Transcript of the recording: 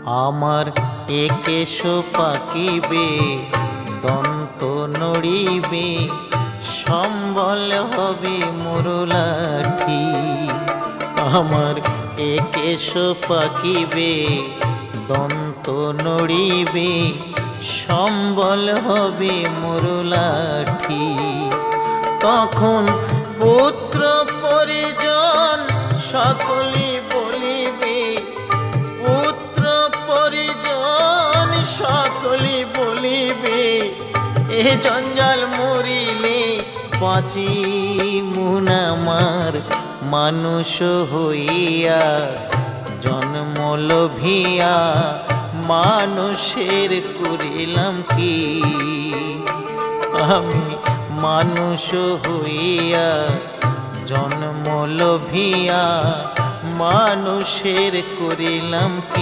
আমার একেশ পাকিবে দন্ত নড়িবে সম্বল হবে মুরলাঠি। আমার একেশ পাকিবে দন্ত নড়িবে সম্বল হবে মুরলাঠি। তখন পুত্র পরিজন সকলে বলিবে, পুত্র পরিজন সকলে বলিবে, এ জঞ্জাল মরিলে বাঁচি মুনামার মানুষ হইয়া জন্ম লোভিয়া মানুষের করিলাম কি। আমি মানুষ হইয়া জন্ম লোভিয়া মানুষের করিলাম কি।